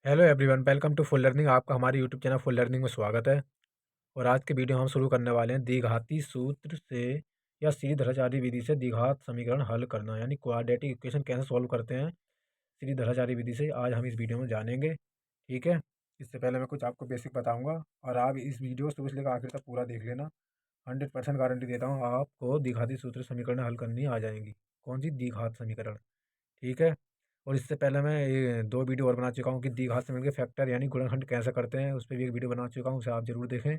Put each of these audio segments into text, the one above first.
Hello everyone, welcome to full learning. आपका हमारे YouTube channel full learning में स्वागत है। और आज के वीडियो हम शुरू करने वाले हैं द्विघाती सूत्र से या सीरीधराचारी विधि से द्विघात समीकरण हल करना, यानी क्वाड्रेटिक इक्वेशन कैसे सॉल्व करते हैं सीरीधराचारी विधि से। आज हम इस वीडियो में जानेंगे, ठीक है। इससे पहले मैं कुछ आपको बेसिक बताऊंगा और आप इस वीडियो शुरू से लेकर आखिर तक पूरा देख लेना। 100% गारंटी देता हूँ आपको द्विघाती सूत्र समीकरण हल करनी आ जाएंगी। कौन सी? द्विघात समीकरण, ठीक है। और इससे पहले मैं ये 2 वीडियो और बना चुका हूँ कि द्विघात समीकरण के फैक्टर यानी गुणनखंड कैसे करते हैं, उस पर भी एक वीडियो बना चुका हूँ, उसे आप जरूर देखें।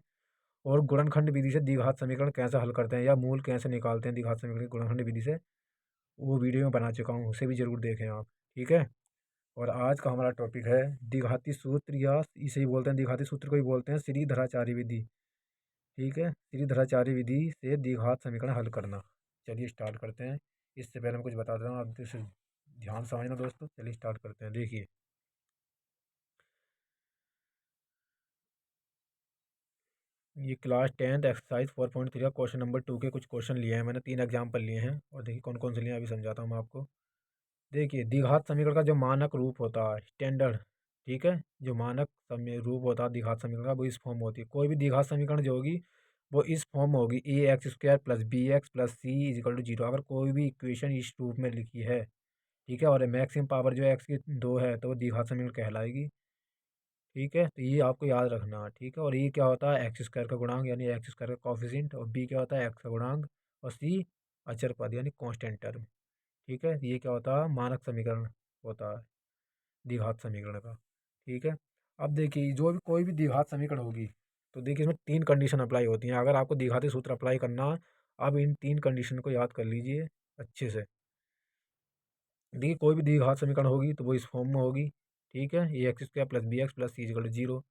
और गुणनखंड विधि से द्विघात समीकरण कैसे हल करते हैं या मूल कैसे निकालते हैं द्विघात समीकरण की गुणनखंड विधि से, वो वीडियो में बना चुका हूँ, उसे भी जरूर देखें आप, ठीक है। और आज का हमारा टॉपिक है द्विघाती सूत्र, या इसे ही बोलते हैं द्विघाती सूत्र को ही बोलते हैं श्रीधराचार्य विधि, ठीक है। श्रीधराचार्य विधि से द्विघात समीकरण हल करना। चलिए स्टार्ट करते हैं। इससे पहले मैं कुछ बता देता हूँ, आप इसे ध्यान से समझना दोस्तों। चलिए स्टार्ट करते हैं। देखिए, ये क्लास 10th एक्सरसाइज 4.3 का क्वेश्चन नंबर 2 के कुछ क्वेश्चन लिए हैं मैंने। 3 एग्जाम्पल लिए हैं और देखिए कौन कौन से लिए हैं अभी समझाता हूँ मैं आपको। देखिए, द्विघात समीकरण का जो मानक रूप होता है, स्टैंडर्ड, ठीक है, जो मानक समय रूप होता है द्विघात समीकरण का, वो इस फॉर्म होती है। कोई भी द्विघात समीकरण जो होगी वो इस फॉर्म में होगी: a x square plus B x plus C is equal to zero. अगर कोई भी इक्वेशन इस रूप में लिखी है, ठीक है, और मैक्सिमम पावर जो है एक्स की 2 है, तो वो द्विघात समीकरण कहलाएगी, ठीक है। तो ये आपको याद रखना है, ठीक है। और ये क्या होता है? एक्स स्क्वायर का गुणांक यानी एक्स स्क्वायर का कॉफिशिएंट, और बी क्या होता है? एक्स का गुणांक, और सी अचर पद यानी कांस्टेंट टर्म, ठीक है। ये क्या होता है? मानक समीकरण होता है द्विघात समीकरण का, ठीक है। अब देखिए, जो भी कोई भी द्विघात समीकरण होगी, तो देखिए इसमें 3 कंडीशन अप्लाई होती हैं। अगर आपको द्विघाती सूत्र अप्लाई करना है, अब इन 3 कंडीशन को याद कर लीजिए अच्छे से। देखिए, कोई भी द्विघात समीकरण होगी तो वो इस फॉर्म में होगी, ठीक है। A x square plus B x plus c equal to zero.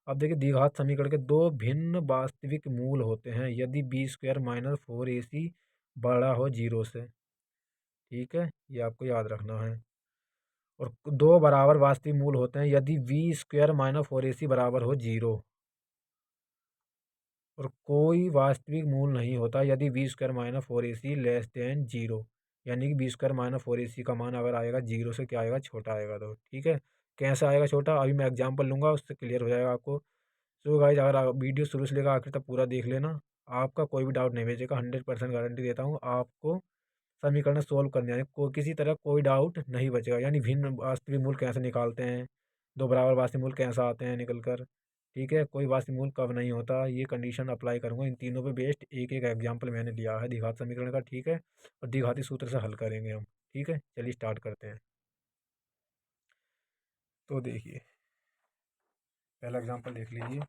अब देखिए, द्विघात समीकरण के दो भिन्न वास्तविक मूल होते हैं यदि बी स्क्वायर माइनस 4ac बड़ा हो जीरो से, ठीक है। ये आपको याद रखना है। और दो बराबर वास्तविक मूल होते हैं यदि वी स्क्वायर माइनस 4ac बराबर हो जीरो। और कोई वास्तविक मूल नहीं होता यदि B square minus 4ac less than zero, यानी कि बी स्क्वायर माइनस 4ac का मान अगर आएगा जीरो से, क्या आएगा? छोटा आएगा। तो ठीक है, कैसे आएगा छोटा, अभी मैं एग्जांपल लूंगा, उससे क्लियर हो जाएगा आपको। सो गाइज, अगर आप वीडियो शुरू से लेकर आखिर तक पूरा देख लेना, आपका कोई भी डाउट नहीं बचेगा। 100% गारंटी देता हूँ आपको। समीकरण सोल्व करने यानी किसी तरह कोई डाउट नहीं बचेगा। यानी भिन्न वास्तविक मूल कैसे निकालते हैं, दो बराबर वास्तविक मूल कैसे आते हैं निकल कर, ठीक है, कोई वास्तविक मूल कब नहीं होता, ये कंडीशन अप्लाई करूंगा इन तीनों पे बेस्ड। एक एक एग्जाम्पल मैंने लिया है द्विघात समीकरण का, ठीक है। और द्विघाती सूत्र से हल करेंगे हम, ठीक है। चलिए स्टार्ट करते हैं। तो देखिए, पहला एग्जाम्पल देख लीजिए।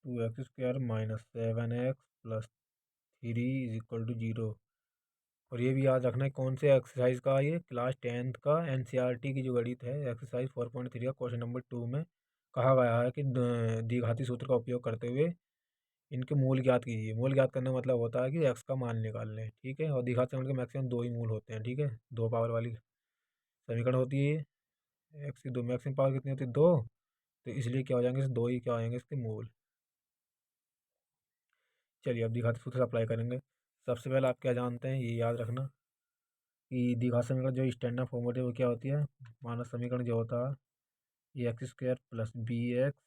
2x² minus 7x plus 3 is equal to zero. और ये भी याद रखना है कौन से एक्सरसाइज का, ये क्लास 10th का एनसीईआरटी की जो गणित है, एक्सरसाइज 4.3 का क्वेश्चन नंबर 2 में कहा गया है कि द्विघाती सूत्र का उपयोग करते हुए इनके मूल ज्ञात कीजिए। मूल ज्ञात करने का मतलब होता है कि एक्स का मान निकाल लें, ठीक है। और द्विघात समीकरण के मैक्सिमम दो ही मूल होते हैं, ठीक है, दो पावर वाली समीकरण होती है ये। एक्स की दो मैक्सिमम पावर कितनी होती है? दो। तो इसलिए क्या हो जाएंगे, दो ही क्या हो जाएंगे इसके मूल। चलिए अब द्विघाती सूत्र अप्लाई करेंगे। सबसे पहले आप क्या जानते हैं ये याद रखना कि द्विघात समीकरण जो स्टैंडर्ड फॉर्म होती है वो क्या होती है? मानक समीकरण जो होता है, ये x square plus B x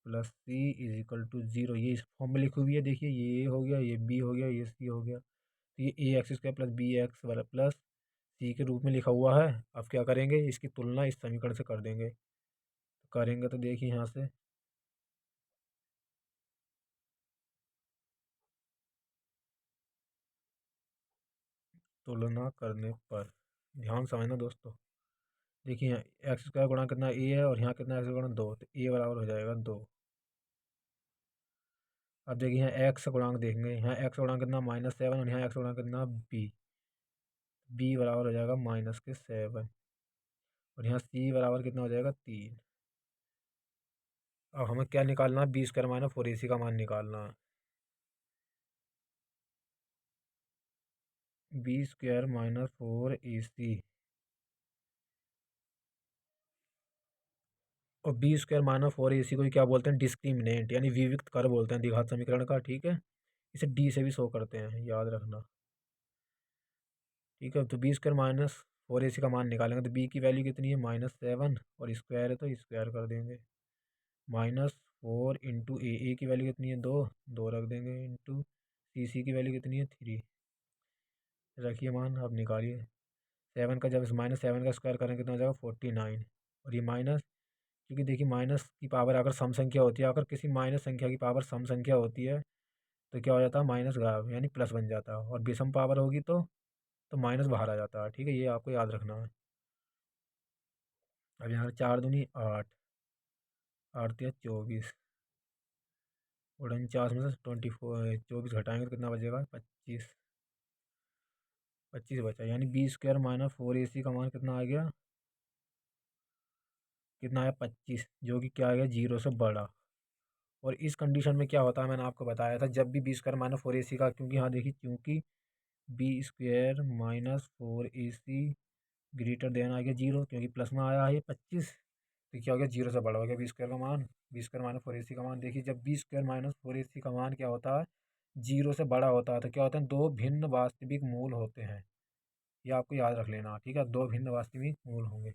plus C is equal to zero. ये इस फॉर्म में लिखी हुई है, देखिए ये हो गया, ये बी हो गया, ये सी हो गया। तो ये a x square plus B x वाला प्लस सी के रूप में लिखा हुआ है। अब क्या करेंगे, इसकी तुलना इस समीकरण से कर देंगे। तो करेंगे तो देखिए यहाँ से तुलना करने पर, ध्यान समझना दोस्तों। देखिए यहाँ एक्स स्क्वायर गुणा कितना ए है और यहाँ कितना एक्स गुणा दो, तो ए बराबर हो जाएगा दो। अब देखिए यहाँ एक्स गुणांक देखेंगे, यहाँ एक्स गुणांक कितना? -7, और यहाँ एक्स गुणांक कितना? बी। बी बराबर हो जाएगा -7, और यहाँ सी बराबर कितना हो जाएगा? 3। अब हमें क्या निकालना है? बी स्क्वायर माइनस 4ac का मान निकालना है। बी स्क्वायर माइनस 4ac, और B square minus four A सी को ही क्या बोलते हैं, डिस्क्रिमिनेंट यानी विविक्त कर बोलते हैं द्विघात समीकरण का। ठीक है, इसे डी से भी शो करते हैं, याद रखना। ठीक है, तो B square minus four A सी का मान निकालेंगे तो बी की वैल्यू कितनी है, -7, और स्क्वायर है तो स्क्वायर कर देंगे। -4 इंटू ए की वैल्यू कितनी है, 2, 2 रख देंगे, इंटू सी की वैल्यू कितनी है, 3। रखिए मान, अब निकालिए। 7 का जब -7 का स्क्वायर करेंगे कितना हो जाएगा, 49। और ये माइनस, क्योंकि देखिए माइनस की पावर अगर सम संख्या होती है, अगर किसी माइनस संख्या की पावर सम संख्या होती है तो क्या हो जाता है, माइनस गायब यानी प्लस बन जाता है। और विषम पावर होगी तो माइनस बाहर आ जाता है। ठीक है, ये आपको याद रखना है। अब यहाँ 4 दूनी 8, 8 या 24, 49 में से 24 24 घटाएंगे तो कितना बचेगा, 25। 25 बचा, यानी B square minus four A सी का मान कितना आ गया, कितना आया, 25, जो कि क्या आ गया, जीरो से बड़ा। और इस कंडीशन में क्या होता है, मैंने आपको बताया था, जब भी B square minus four A सी का, क्योंकि हाँ देखिए, क्योंकि B square minus four A C greater than आ गया जीरो, क्योंकि प्लस में आया है ये 25, तो क्या हो गया, जीरो से बड़ा हो गया बी स्क्वायर का मान। B square minus four A सी का मान, देखिए जब B square minus four A सी का मान क्या होता है, जीरो से बड़ा होता है, तो क्या होता है, दो भिन्न वास्तविक मूल होते हैं। ये आपको याद रख लेना। ठीक है, दो भिन्न वास्तविक मूल होंगे।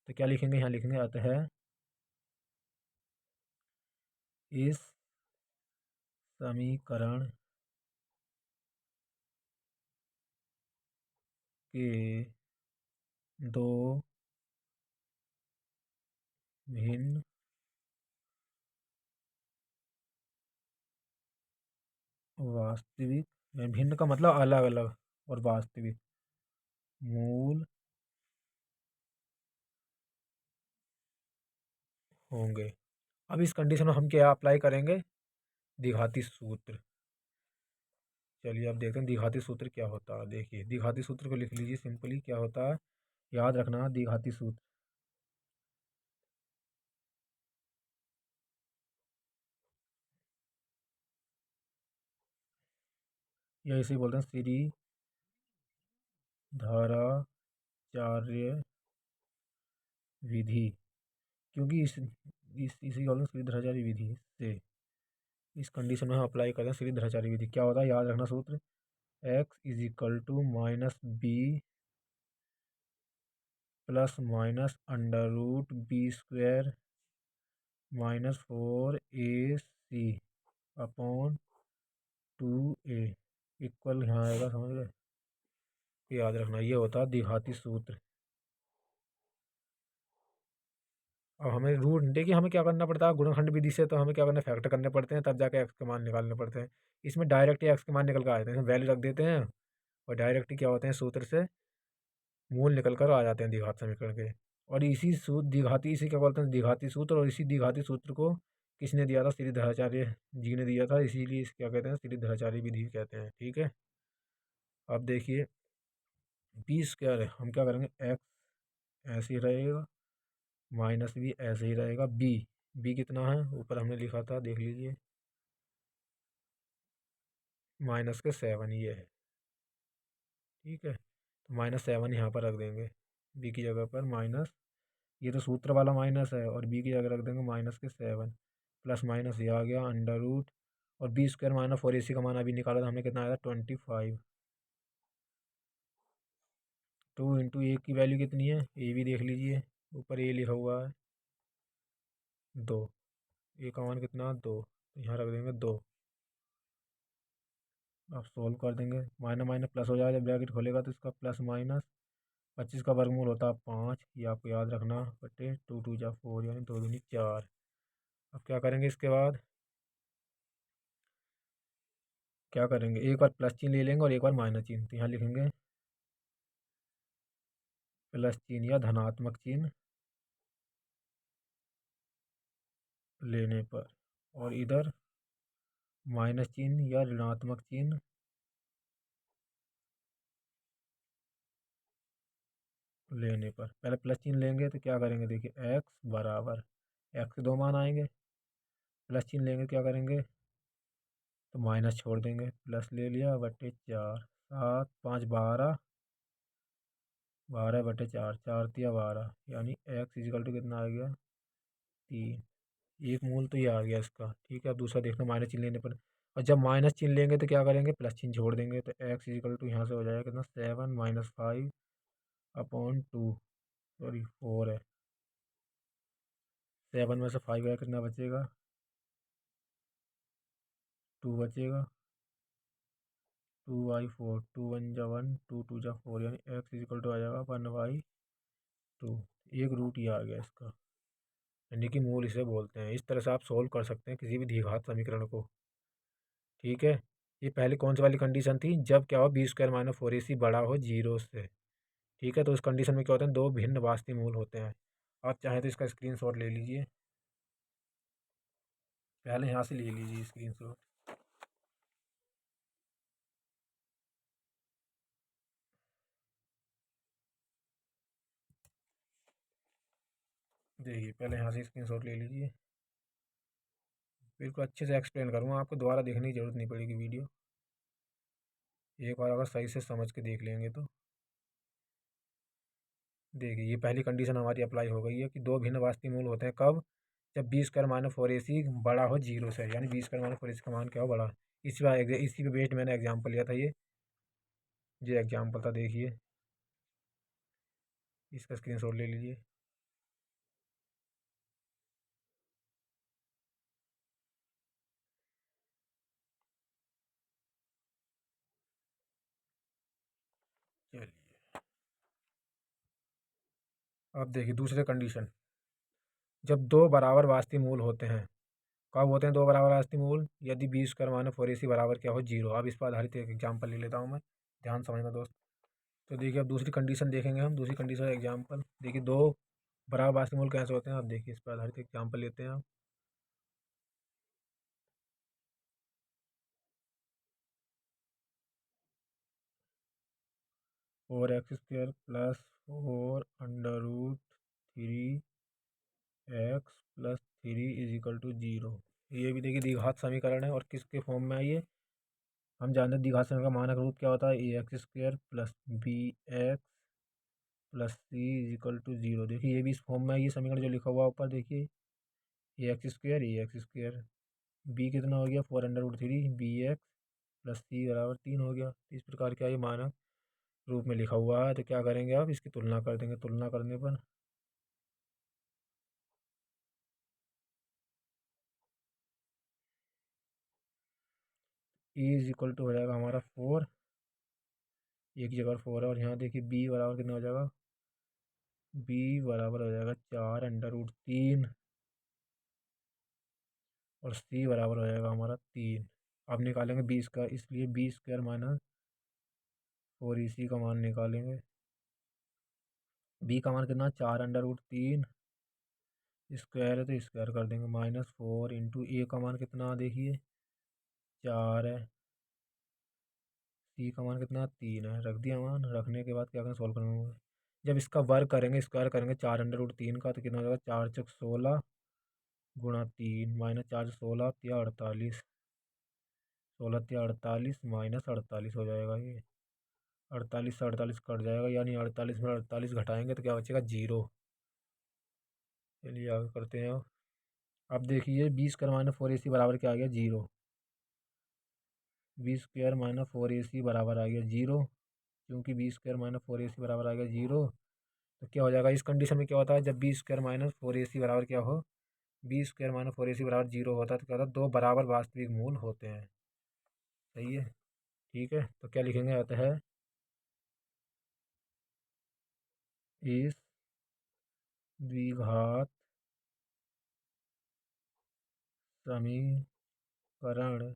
तो क्या लिखेंगे, यहाँ लिखेंगे, अतः इस समीकरण के दो भिन्न वास्तविक, भिन्न का मतलब अलग अलग, और वास्तविक मूल होंगे। अब इस कंडीशन में हम क्या अप्लाई करेंगे, द्विघाती सूत्र। चलिए अब देखते हैं द्विघाती सूत्र क्या होता है। देखिए द्विघाती सूत्र को लिख लीजिए, सिंपली क्या होता है, याद रखना द्विघाती सूत्र। या इसे बोलते हैं श्री धाराचार्य विधि, क्योंकि इसी बोलते हैं श्री धाराचार्य विधि से इस कंडीशन में हम अप्लाई करते हैं श्री धाराचार्य विधि। क्या होता है, याद रखना सूत्र, x is equal to minus B plus minus under root B square minus four A C upon 2a equal, यहाँ आएगा, समझ गए। याद रखना, ये होता है द्विघाती सूत्र। अब हमें रूट, देखिए हमें क्या करना पड़ता है, गुणनखंड विधि से तो हमें क्या करना है, फैक्टर करने पड़ते हैं, तब जाके एक्स के मान निकालने पड़ते हैं। इसमें डायरेक्ट ही एक्स के मान निकल कर आ जाते हैं, वैल्यू रख देते हैं और डायरेक्ट ही क्या होते हैं, सूत्र से मूल निकल कर आ जाते हैं द्विघात समीकरण के। और इसी सूत्र द्विघाती, इसी क्या बोलते हैं, द्विघाती सूत्र। और इसी द्विघाती सूत्र को किसने दिया था, श्री धराचार्य जी ने दिया था, इसीलिए इसे क्या कहते हैं, श्री धराचार्य विधि कहते हैं। ठीक है, अब देखिए बी स्क्वायर है, हम क्या करेंगे, एक्स ऐसे ही रहेगा, माइनस भी ऐसे ही रहेगा, बी, बी कितना है, ऊपर हमने लिखा था, देख लीजिए, माइनस के 7 ये है। ठीक है, तो -7 यहाँ पर रख देंगे, बी की जगह पर माइनस, ये तो सूत्र वाला माइनस है, और बी की जगह रख देंगे -7, प्लस माइनस ये आ गया अंडर रूट, और B square minus four A सी का मान अभी निकाला था हमने, कितना आया था, 25। 2 इंटू ए की वैल्यू कितनी है, ए भी देख लीजिए, ऊपर ए लिखा हुआ है, 2, ए का मान कितना, 2, तो यहाँ रख देंगे 2। अब सोल्व कर देंगे, माइनस माइनस प्लस हो जाएगा, जब ब्रैकेट खोलेगा तो इसका प्लस माइनस, 25 का वर्गमूल होता है 5, ये आपको याद रखना, बटे 2 2 जा 4, यानी 2 दूनी 4। अब क्या करेंगे इसके बाद, क्या करेंगे, एक बार प्लस चिन्ह ले लेंगे और एक बार माइनस चिन्ह, तो यहाँ लिखेंगे प्लस चिन्ह या धनात्मक चिन्ह लेने पर, और इधर माइनस चिन्ह या ऋणात्मक चिन्ह लेने पर। पहले प्लस चिन्ह लेंगे तो क्या करेंगे, देखिए एक्स बराबर, एक्स के दो मान आएंगे, प्लस चिन्ह लेंगे क्या करेंगे, तो माइनस छोड़ देंगे, प्लस ले लिया, बटे 4, 7 5 12, 12 बटे 4, 4 तिया 12, यानी एक्स इजिकल टू कितना आ गया, 3। एक मूल तो ये आ गया इसका, ठीक है। अब दूसरा देखना माइनस चिन्ह लेने पर, और जब माइनस चिन्ह लेंगे तो क्या करेंगे, प्लस चिन्ह छोड़ देंगे, तो एक्स इजिकल टू यहाँ से हो जाएगा कितना, 7 - 5/2, सॉरी 4 है। 7 में से 5 गया, कितना बचेगा, 2 बचेगा। 2/4, 2 × 1 = 1, 2 × 2 = 4, यानी एक्स इजिकल टू आ जाएगा 1/2। एक रूट ये आ गया इसका, यानी कि मूल इसे बोलते हैं। इस तरह से आप सोल्व कर सकते हैं किसी भी द्विघात समीकरण को, ठीक है। ये पहले कौन सी वाली कंडीशन थी, जब क्या हो, b² - 4ac बड़ा हो 0 से, ठीक है। तो इस कंडीशन में क्या होते हैं, दो भिन्न वास्तविक मूल होते हैं। आप चाहें तो इसका स्क्रीनशॉट ले लीजिए, पहले यहाँ से ले लीजिए स्क्रीनशॉट। देखिए पहले यहाँ से स्क्रीनशॉट ले लीजिए, बिल्कुल अच्छे से एक्सप्लेन करूँगा, आपको दोबारा देखने की ज़रूरत नहीं पड़ेगी वीडियो। एक बार अगर सही से समझ के देख लेंगे तो देखिए, ये पहली कंडीशन हमारी अप्लाई हो गई है कि दो भिन्न वास्तविक मूल होते हैं कब, जब b² - 4ac बड़ा हो 0 से, यानी b² - 4ac का मान क्या हो, बड़ा। इसी पे बेस्ड मैंने एग्जाम्पल लिया था, ये एग्जाम्पल था, देखिए इसका स्क्रीनशॉट ले लीजिए। चलिए अब देखिए दूसरे कंडीशन, जब दो बराबर वास्तविक मूल होते हैं, कब होते हैं दो बराबर वास्तविक मूल, यदि b² - 4ac बराबर क्या हो, 0। अब इस पर आधारित एक एग्जाम्पल ले लेता हूँ मैं, ध्यान समझना दोस्त। तो देखिए अब दूसरी कंडीशन देखेंगे हम, दूसरी कंडीशन एग्जाम्पल देखिए, दो बराबर वास्तविक मूल कैसे होते हैं, अब देखिए इस पर आधारित एग्जाम्पल लेते हैं हम। Four x square plus 4√3x+3 = 0। ये भी देखिए द्विघात समीकरण है, और किसके फॉर्म में है ये, हम जानते हैं द्विघात समीकरण का मानक रूप क्या होता है, ax² + bx + c = 0। देखिए ये भी इस फॉर्म में है, ये समीकरण जो लिखा हुआ है ऊपर देखिए, ax², b कितना हो गया, 4√3 bx + c = 3 हो गया। इस प्रकार क्या ये मानक रूप में लिखा हुआ है, तो क्या करेंगे आप, इसकी तुलना कर देंगे, तुलना करने पर e = हो जाएगा हमारा 4, एक जगह 4 है, और यहाँ देखिए b बराबर कितना हो जाएगा, b बराबर हो जाएगा 4√3, और c बराबर हो जाएगा हमारा 3। अब निकालेंगे b², इसलिए b² - 4ac का मान निकालेंगे। b का मान कितना, 4√3, स्क्वायर है तो स्क्वायर कर देंगे, -4 इंटू a का मान कितना देखिए 4 है, c का मान कितना 3 है, रख दिया मान। रखने के बाद क्या करें, सॉल्व करेंगे। जब इसका वर्ग करेंगे, स्क्वायर करेंगे 4√3 का, तो कितना हो जाएगा, 4×16 गुणा 3, -4×16 = 48, 16×48 -48 हो जाएगा ये। 48 से 48 कट जाएगा, यानी 48 में 48 घटाएंगे तो क्या बचेगा, 0। चलिए आगे करते हैं। अब देखिए b² - 4ac बराबर क्या आ गया, 0। b² - 4ac बराबर आ गया 0, क्योंकि b² - 4ac बराबर आ गया 0, तो क्या हो जाएगा, इस कंडीशन में क्या होता है, जब b² - 4ac बराबर क्या हो, b² - 4ac बराबर 0 होता है, तो क्या होता है, दो बराबर वास्तविक मूल होते हैं। सही है, ठीक है। तो क्या लिखेंगे, आता है इस द्विघात समीकरण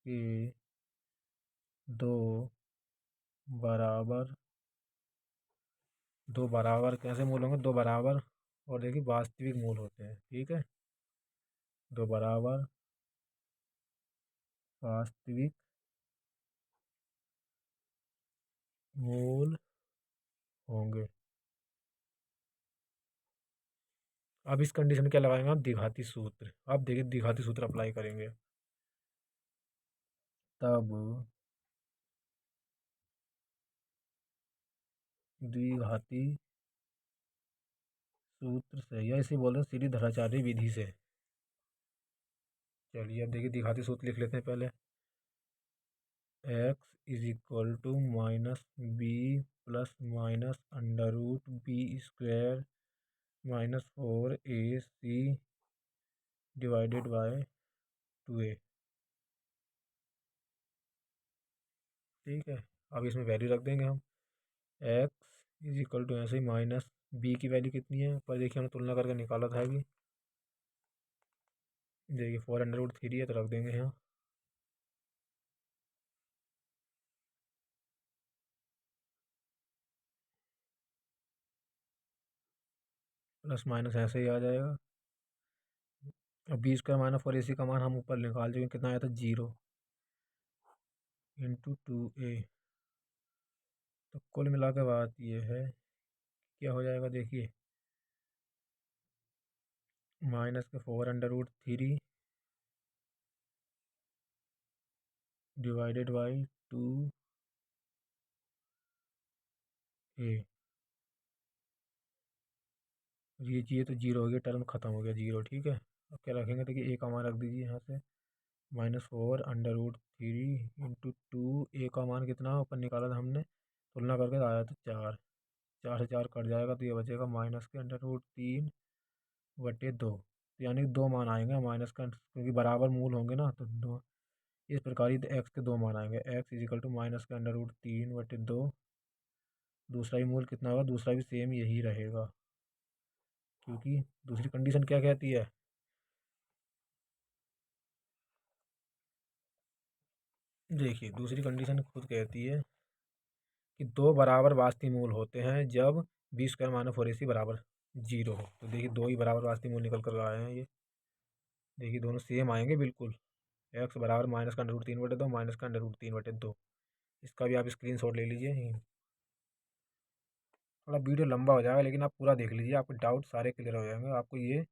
के दो बराबर, दो बराबर कैसे मूल होंगे, दो बराबर, और देखिए वास्तविक मूल होते हैं, ठीक है। दो बराबर वास्तविक मूल होंगे। अब इस कंडीशन में क्या लगाएंगे, आप द्विघाती सूत्र। अब देखिए द्विघाती सूत्र अप्लाई करेंगे, तब द्विघाती सूत्र से या इसे बोल रहे हैं सीधी धराचार्य विधि से। चलिए अब देखिए दिखाते सूत्र लिख लेते हैं पहले। x is equal to minus B plus minus under root B square minus 4ac divided by 2a। ठीक है, अब इसमें वैल्यू रख देंगे हम। x इज इक्वल टू ऐसे ही माइनस बी की वैल्यू कितनी है पर देखिए हमने तुलना करके निकाला था अभी। देखिए 4√3 है तो रख देंगे यहाँ। प्लस माइनस ऐसे ही आ जाएगा। अब 20 का -4ac का मान हम ऊपर निकाल चुके हैं, कितना आया था 0 इंटू 2a। तो कुल मिला के बात ये है क्या हो जाएगा देखिए, माइनस के 4√3 डिवाइडेड बाई 2a। ये तो जीरो हो गया, टर्म खत्म हो गया जीरो। ठीक है, अब क्या रखेंगे देखिए, a का मान रख दीजिए यहाँ से -4√3 इंटू 2a का मान कितना ऊपर निकाला था हमने, तुलना करके तो आया था 4। 4 से 4 कट जाएगा तो ये बचेगा माइनस के √3/2। तो यानी कि दो मान आएंगे माइनस का, क्योंकि बराबर मूल होंगे ना तो दो। इस प्रकार ही एक्स के दो मान आएंगे, x इजिकल टू माइनस के √3/2। दूसरा ही मूल कितना होगा, दूसरा भी सेम यही रहेगा, क्योंकि दूसरी कंडीशन क्या कहती है। देखिए दूसरी कंडीशन खुद कहती है कि दो बराबर वास्तविक मूल होते हैं जब b² - 4ac बराबर 0 हो। तो देखिए दो ही बराबर वास्तविक मूल निकल कर आए हैं ये। देखिए दोनों सेम आएंगे बिल्कुल। x बराबर -का√3/2 -का√3/2। इसका भी आप स्क्रीनशॉट ले लीजिए। थोड़ा वीडियो लंबा हो जाएगा लेकिन आप पूरा देख लीजिए, आपके डाउट सारे क्लियर हो जाएंगे, आपको ये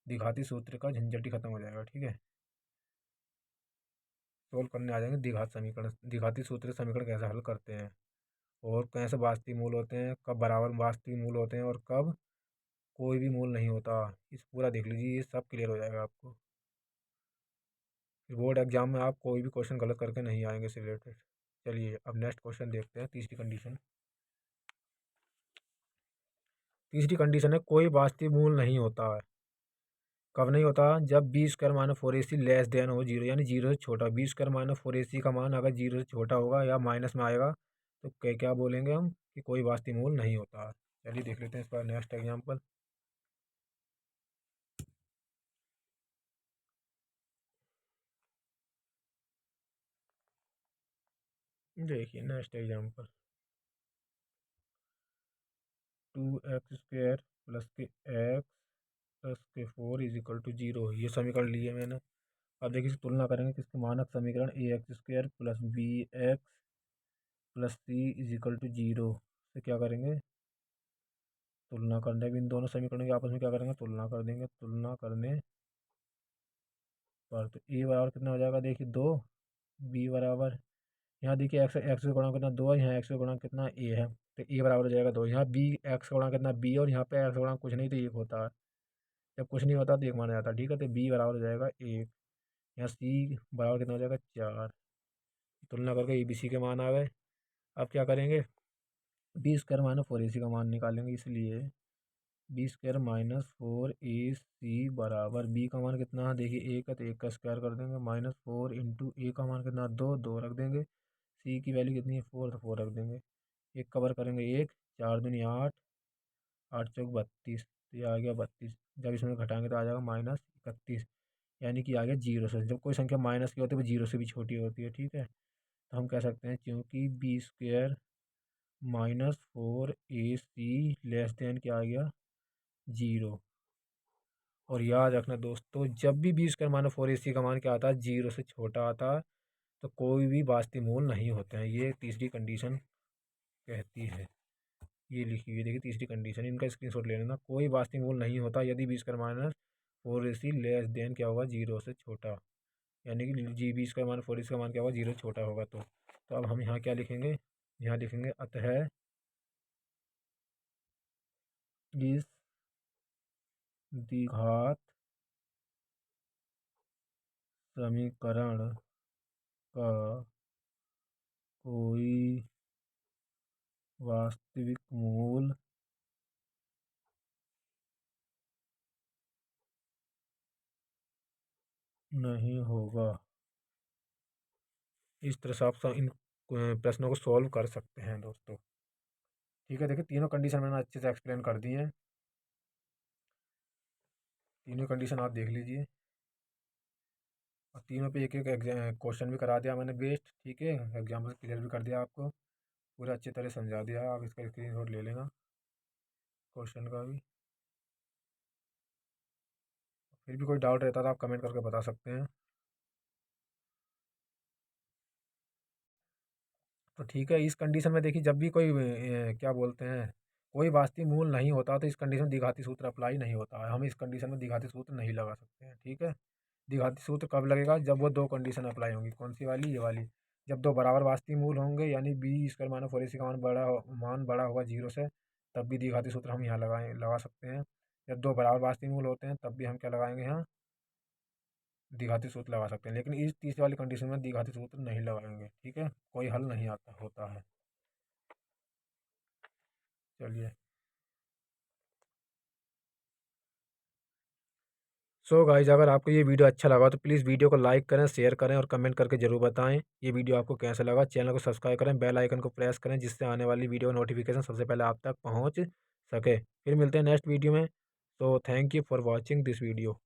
द्विघाती सूत्र का झंझट ही खत्म हो जाएगा। ठीक है, सोल्व करने आ जाएंगे द्विघात समीकरण, द्विघाती सूत्र समीकरण कैसे हल करते हैं और कैसे वास्तविक मूल होते हैं, कब बराबर वास्तविक मूल होते हैं और कब कोई भी मूल नहीं होता। इस पूरा देख लीजिए, ये सब क्लियर हो जाएगा आपको। फिर बोर्ड एग्जाम में आप कोई भी क्वेश्चन गलत करके नहीं आएंगे इससे रिलेटेड। चलिए अब नेक्स्ट क्वेश्चन देखते हैं, तीसरी कंडीशन। तीसरी कंडीशन है कोई वास्तविक मूल नहीं होता है। कब नहीं होता, जब b² - 4ac लेस देन हो 0, यानी 0 से छोटा। b² - 4ac का मान अगर 0 से छोटा होगा या माइनस में आएगा तो क्या क्या बोलेंगे हम कि कोई वास्तविक मूल नहीं होता। चलिए देख लेते हैं इस पर नेक्स्ट एग्जाम्पल। देखिए नेक्स्ट एग्जाम्पल, 2x² प्लस के x प्लस के 4 इज इक्वल टू 0, ये समीकरण लिए मैंने। अब देखिए इसकी तुलना करेंगे किसके मानक समीकरण ax² plus bx plus c is equal to 0 से क्या करेंगे, तुलना करने भी इन दोनों समीकरणों की आपस में क्या करेंगे, तुलना कर देंगे। तुलना करने पर तो a बराबर कितना हो जाएगा देखिए 2, b बराबर, यहाँ देखिए एक्स एक्स का गुणा कितना 2 है, यहाँ एक्स का गुणा कितना a है, तो a बराबर हो जाएगा 2। यहाँ b एक्स का गुणा कितना b, और यहाँ पे एक्स का गुणा कुछ नहीं तो 1 होता है। जब कुछ नहीं होता तो 1 माना जाता है। ठीक है, तो b बराबर हो जाएगा 1। यहाँ c बराबर कितना हो जाएगा 4। तुलना करके abc के मान आ गए। अब क्या करेंगे, b² - 4ac का मान निकालेंगे, इसलिए b² - 4ac बराबर b का मान कितना है देखिए 1 है तो 1 का स्क्वायर कर देंगे, -4 इंटू a का मान कितना 2, 2 रख देंगे। c की वैल्यू कितनी है 4, तो 4 रख देंगे। एक कवर करेंगे 1, 4 दूनी 8, 8 चौक 32, तो ये आ गया 32। जब इसमें घटाएंगे तो आ जाएगा -31, यानी कि आ गया 0 से। जब कोई संख्या माइनस की होती है वो 0 से भी छोटी होती है। ठीक है, तो हम कह सकते हैं क्योंकि b² - 4ac लेस देन क्या आ गया 0। और याद रखना दोस्तों, जब भी b² - 4ac का मान क्या आता है 0 से छोटा आता है तो कोई भी वास्तविक मूल नहीं होते हैं, ये तीसरी कंडीशन कहती है। ये लिखी हुई देखिए तीसरी कंडीशन, इनका स्क्रीनशॉट ले लेना। कोई वास्तविक मूल नहीं होता यदि b² - 4ac लेस देन क्या होगा 0 से छोटा, यानी कि जी b² - 4ac का मान क्या होगा 0 से छोटा होगा। तो अब हम यहाँ क्या लिखेंगे, यहाँ लिखेंगे अतः इस द्विघात समीकरण का कोई वास्तविक मूल नहीं होगा। इस तरह से आप इन प्रश्नों को सॉल्व कर सकते हैं दोस्तों। ठीक है, देखिए तीनों कंडीशन मैंने अच्छे से एक्सप्लेन कर दी हैं। तीनों कंडीशन आप देख लीजिए, और तीनों पे एक एक क्वेश्चन भी करा दिया मैंने बेस्ट। ठीक है, एग्जाम्पल क्लियर भी कर दिया आपको, पूरा अच्छी तरह समझा दिया। आप इसका स्क्रीनशॉट ले लेना क्वेश्चन का भी। फिर भी कोई डाउट रहता तो आप कमेंट करके बता सकते हैं। तो ठीक है, इस कंडीशन में देखिए, जब भी कोई क्या बोलते हैं, कोई वास्तविक मूल नहीं होता तो इस कंडीशन में द्विघाती सूत्र अप्लाई नहीं होता है। हम इस कंडीशन में द्विघाती सूत्र नहीं लगा सकते हैं। ठीक है, द्विघाती सूत्र कब लगेगा? जब वो दो कंडीशन अप्लाई होंगी। कौन सी वाली? ये वाली। जब दो बराबर वास्तविक मूल होंगे, यानी बी स्क्वायर माइनस 4ac का मान बड़ा होगा जीरो से, तब भी द्विघाती सूत्र हम यहाँ लगा सकते हैं। जब दो बराबर वास्तविक मूल होते हैं तब भी हम क्या लगाएंगे? यहाँ द्विघाती सूत्र लगा सकते हैं, लेकिन इस तीसरी वाली कंडीशन में द्विघाती सूत्र नहीं लगाएंगे। ठीक है, कोई हल नहीं आता होता है। चलिए, सो गाइज, अगर आपको ये वीडियो अच्छा लगा तो प्लीज़ वीडियो को लाइक करें, शेयर करें और कमेंट करके ज़रूर बताएं ये वीडियो आपको कैसा लगा। चैनल को सब्सक्राइब करें, बेल आइकन को प्रेस करें, जिससे आने वाली वीडियो नोटिफिकेशन सबसे पहले आप तक पहुंच सके। फिर मिलते हैं नेक्स्ट वीडियो में। तो thank you for watching this video.